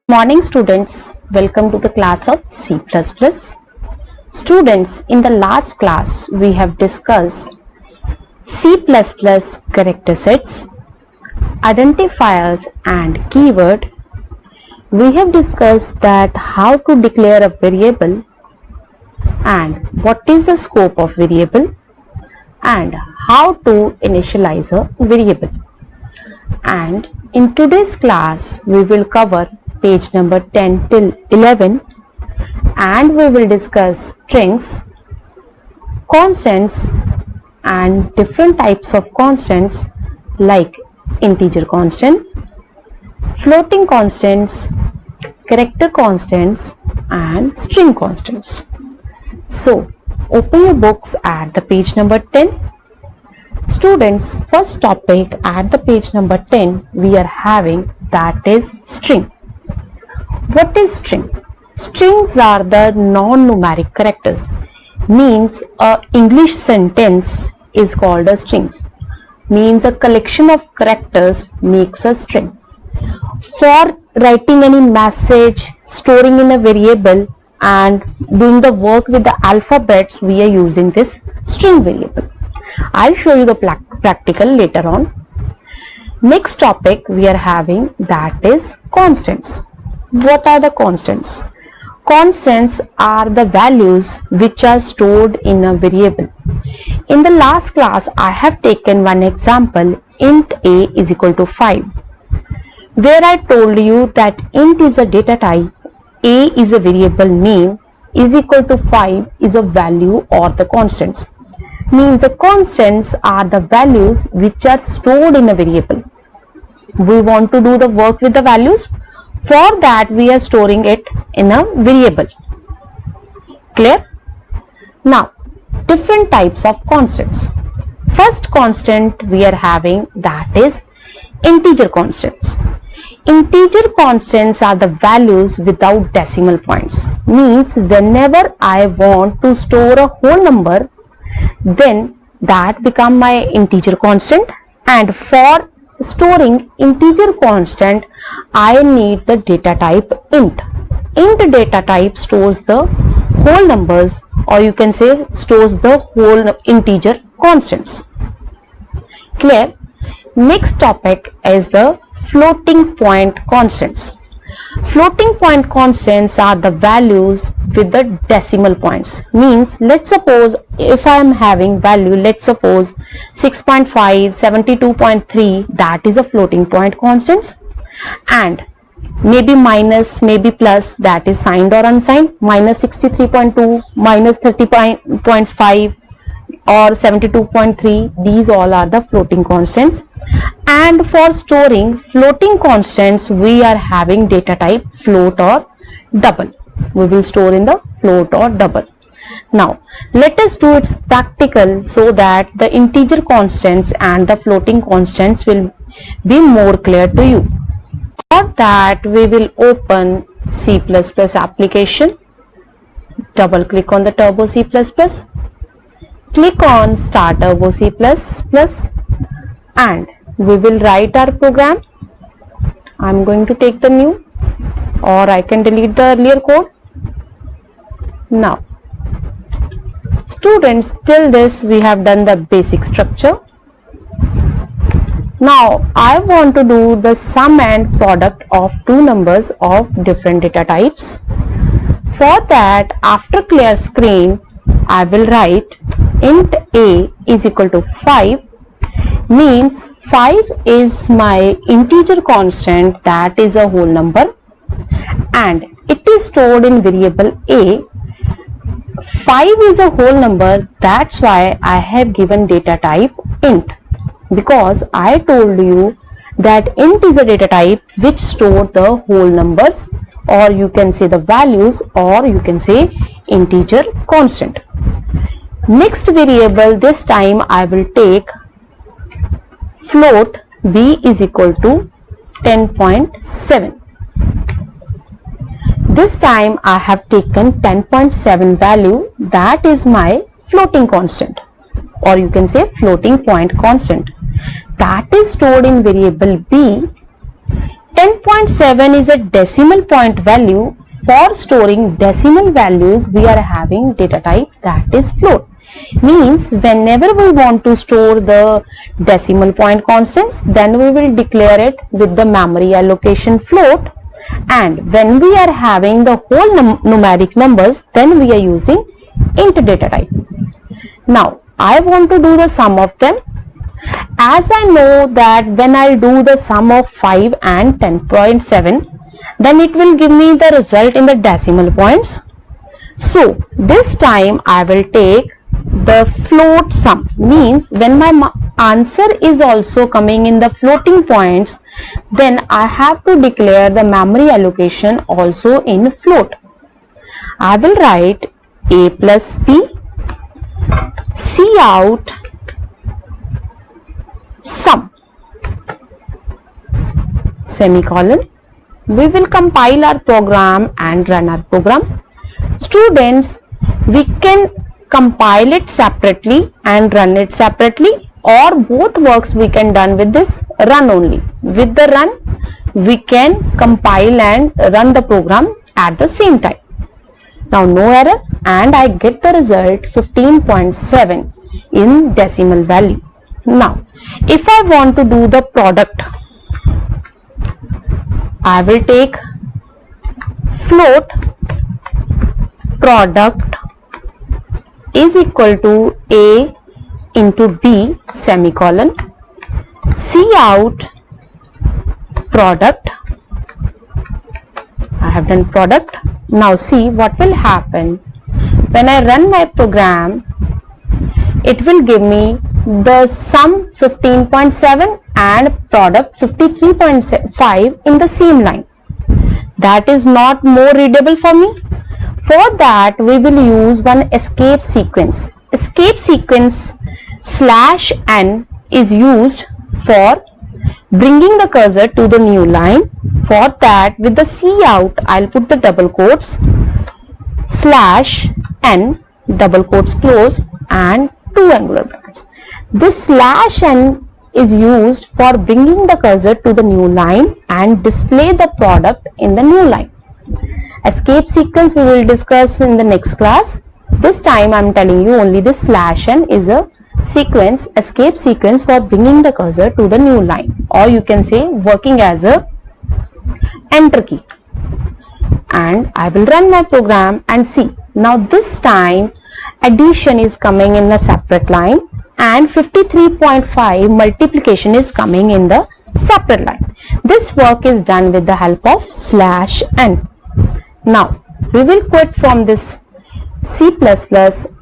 Morning students, welcome to the class of C++. Students, in the last class we have discussed C++ character sets, identifiers and keyword. We have discussed that how to declare a variable and what is the scope of variable and how to initialize a variable. And in today's class we will cover page number 10 till 11 and we will discuss strings, constants and different types of constants like integer constants, floating constants, character constants and string constants. So open your books at the page number 10. Students, first topic at the page number 10 we are having, that is string. What is string? Strings are the non-numeric characters. Means a English sentence is called a string. Means a collection of characters makes a string. For writing any message, storing in a variable and doing the work with the alphabets, we are using this string variable. I'll show you the practical later on. Next topic we are having, that is constants. What are the constants? Constants are the values which are stored in a variable. In the last class I have taken one example, int a is equal to 5, where I told you that int is a data type, a is a variable name, is equal to 5 is a value or the constants. Means the constants are the values which are stored in a variable. We want to do the work with the values. For that we are storing it in a variable. Clear? Now different types of constants. First constant we are having, that is integer constants. Integer constants are the values without decimal points. Means whenever I want to store a whole number, then that become my integer constant, and for storing integer constant I need the data type int. Int data type stores the whole numbers, or you can say stores the whole integer constants. Clear? Next topic is the floating point constants. Floating point constants are the values with the decimal points. Means let's suppose if I am having value, let's suppose 6.5, 72.3, that is a floating point constants, and maybe minus, maybe plus, that is signed or unsigned, minus 63.2, minus 30.5 or 72.3, these all are the floating constants. And for storing floating constants we are having data type float or double. We will store in the float or double. Now let us do its practical so that the integer constants and the floating constants will be more clear to you. For that we will open C++ application, double click on the Turbo C++, click on Start Turbo C++, and we will write our program. I'm going to take the new, or I can delete the earlier code. Now students, till this we have done the basic structure. Now I want to do the sum and product of two numbers of different data types. For that, after clear screen I will write int a is equal to 5. Means 5 is my integer constant, that is a whole number, and it is stored in variable a. 5 is a whole number, that's why I have given data type int, because I told you that int is a data type which store the whole numbers, or you can say the values, or you can say integer constant. Next variable, this time I will take float b is equal to 10.7. This time I have taken 10.7 value, that is my floating constant, or you can say floating point constant, that is stored in variable b 10.7 is a decimal point value. For storing decimal values, we are having data type that is float. Means whenever we want to store the decimal point constants, then we will declare it with the memory allocation float, and when we are having the whole numeric numbers, then we are using int data type. Now I want to do the sum of them. As I know that when I do the sum of 5 and 10.7, then it will give me the result in the decimal points. So this time I will take the float sum. Means when my answer is also coming in the floating points, then I have to declare the memory allocation also in float. I will write a plus b cout sum semicolon. We will compile our program and run our program. Students, we can compile it separately and run it separately, or both works we can done with this run only. With the run, we can compile and run the program at the same time. Now no error, and I get the result 15.7 in decimal value. Now if I want to do the product, I will take float product is equal to a into b semicolon cout product. I have done product. Now see what will happen when I run my program. It will give me the sum 15.7 and product 53.5 in the same line. That is not more readable for me. For that we will use one escape sequence. Escape sequence /n is used for bringing the cursor to the new line. For that, with the cout, I'll put the double quotes /n double quotes close and two angular brackets. This /n is used for bringing the cursor to the new line and display the product in the new line. Escape sequence we will discuss in the next class. This time I am telling you only this /n is a sequence, escape sequence for bringing the cursor to the new line, or you can say working as a enter key. And I will run my program and see. Now this time addition is coming in a separate line and 53.5 multiplication is coming in the separate line. This work is done with the help of /n. Now we will quit from this C++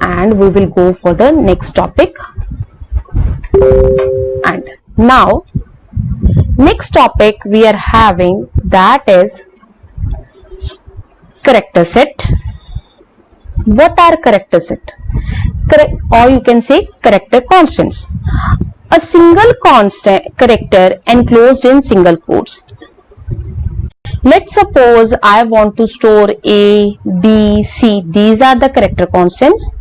and we will go for the next topic. And now next topic we are having, that is character set. What are character set? Or you can say character constants. A single constant character enclosed in single quotes. Let's suppose I want to store A, B, C. These are the character constants.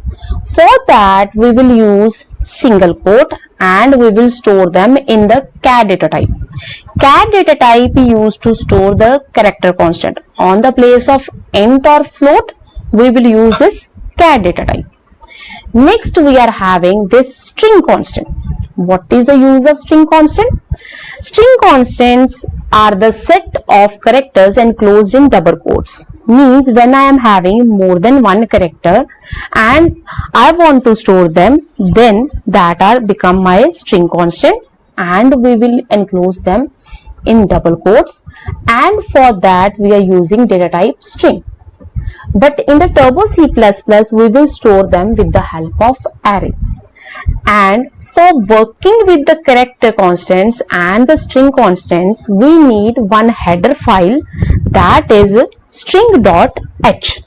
For that we will use single quote and we will store them in the char data type. Char data type used to store the character constant. On the place of int or float, we will use this char data type. Next we are having this string constant. What is the use of string constant? String constants are the set of characters enclosed in double quotes. Means when I am having more than one character and I want to store them, then that are become my string constant and we will enclose them in double quotes, and for that we are using data type string. But in the Turbo C++ we will store them with the help of array. And for working with the character constants and the string constants, we need one header file, that is string.h,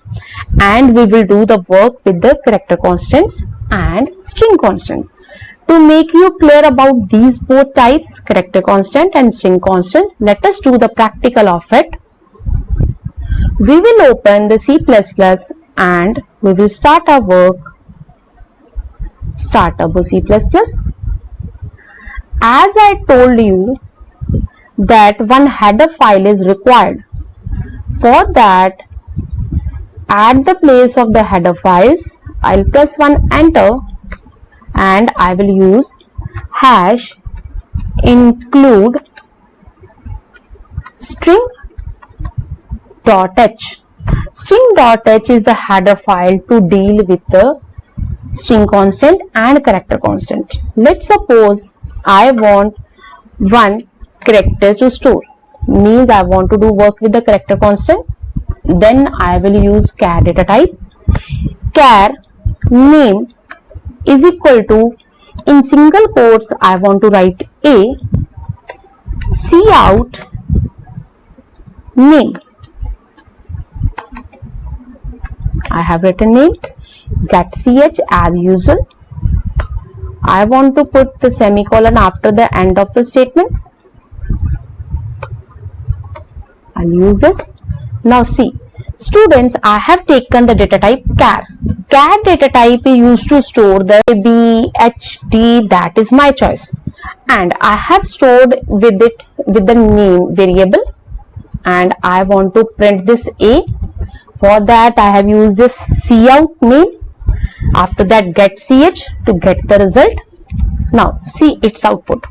and we will do the work with the character constants and string constant. To make you clear about these both types, character constant and string constant, let us do the practical of it. We will open the C++ and we will start our work. Start Turbo C++. As I told you that one header file is required. For that, at the place of the header files, I'll press one enter and I will use hash include string.h. String.h is the header file to deal with the string constant and character constant. Let's suppose I want one character to store, means I want to do work with the character constant. Then I will use char data type. Char name is equal to, in single quotes I want to write a cout name. I have written name. Get ch as usual. I want to put the semicolon after the end of the statement. I'll use this. Now see, students, I have taken the data type char. Char data type is used to store the b, h, d, that is my choice. And I have stored with it with the name variable, and I want to print this a. For that I have used this cout name. After that get ch to get the result. Now see its output.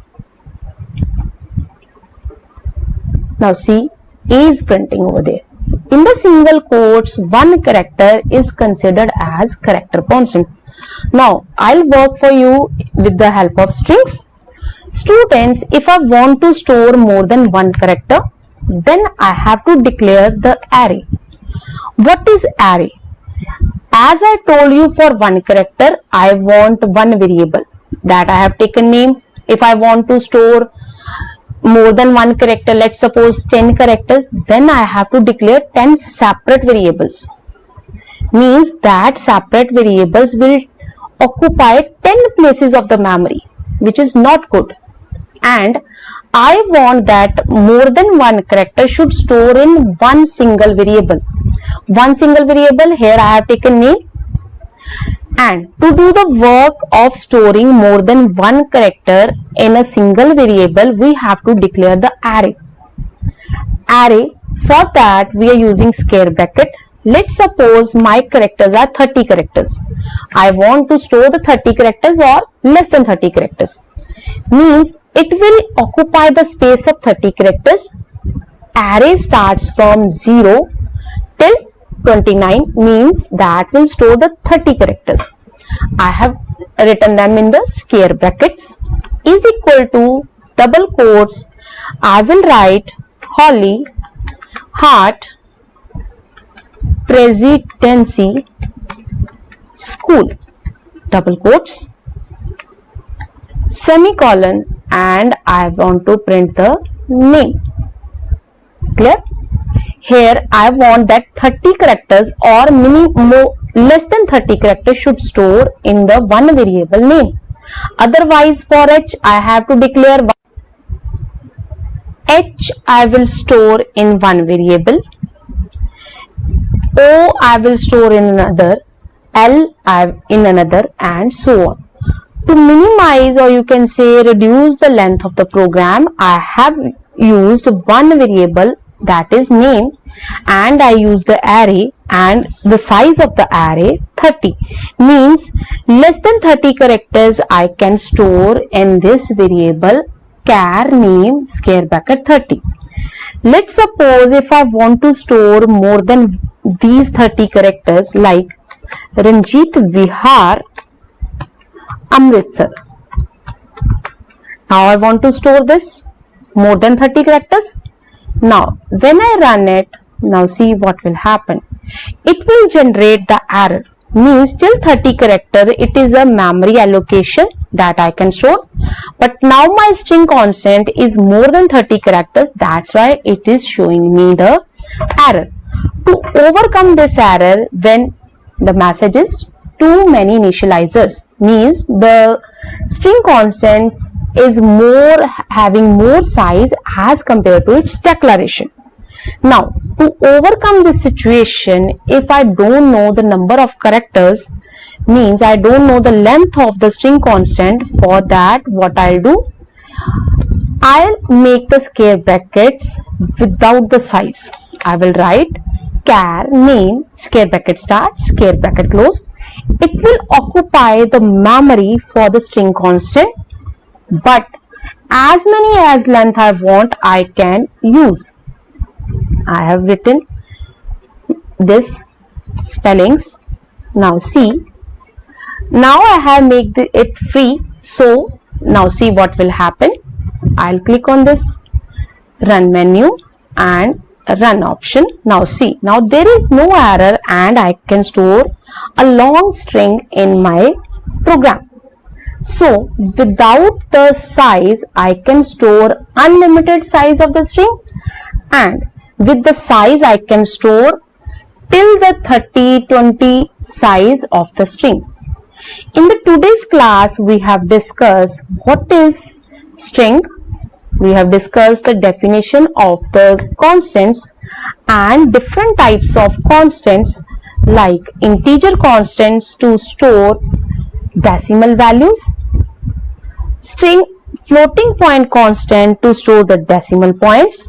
Now see, a is printing over there. In the single quotes, one character is considered as character constant. Now I'll work for you with the help of strings. Students, if I want to store more than one character, then I have to declare the array. What is array? As I told you, for one character I want one variable that I have taken name. If I want to store more than one character, let's suppose 10 characters, then I have to declare 10 separate variables. Means that separate variables will occupy 10 places of the memory, which is not good. And I want that more than one character should store in one single variable. One single variable, here I have taken name. And to do the work of storing more than one character in a single variable, we have to declare the array. Array, for that we are using square bracket. Let's suppose my characters are 30 characters. I want to store the 30 characters or less than 30 characters. Means it will occupy the space of 30 characters. Array starts from 0 till 29, means that will store the 30 characters. I have written them in the square brackets. Is equal to double quotes. I will write Holly Heart Presidency School, double quotes, semicolon, and I want to print the name. Clear? Here I want that 30 characters or less than 30 characters should store in the one variable name. Otherwise, for h I have to declare h I will store in one variable, o I will store in another, l in another, and so on. To minimize, or you can say reduce the length of the program, I have used one variable, that is name, and I use the array, and the size of the array 30, means less than 30 characters I can store in this variable char name square bracket 30. Let's suppose if I want to store more than these 30 characters, like Ranjit Vihar Amritsar. Now I want to store this more than 30 characters. Now when I run it, now see what will happen. It will generate the error, means till 30 character it is a memory allocation that I can store, but now my string constant is more than 30 characters, that's why it is showing me the error. To overcome this error, when the message is too many initializers, means the string constants is having more size as compared to its declaration. Now to overcome this situation, if I don't know the number of characters, means I don't know the length of the string constant, for that what I'll do, I'll make the square brackets without the size. I will write char name square bracket start square bracket close. It will occupy the memory for the string constant, but as many as length I want I can use. I have written this spellings. Now see, now I have made it free. So now see what will happen. I'll click on this run menu and run option. Now see, now there is no error and I can store a long string in my program. So without the size I can store unlimited size of the string, and with the size I can store till the 30-20 size of the string. In the today's class we have discussed what is string. We have discussed the definition of the constants and different types of constants, like integer constants to store decimal values, string floating point constant to store the decimal points,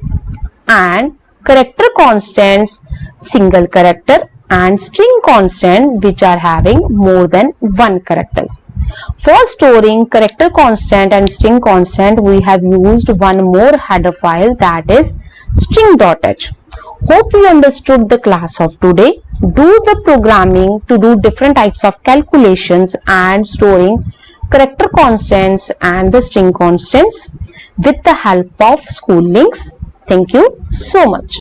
and character constants, single character, and string constant which are having more than one characters. For storing character constant and string constant, we have used one more header file, that is string.h. Hope you understood the class of today. Do the programming to do different types of calculations and storing character constants and the string constants with the help of school links. Thank you so much.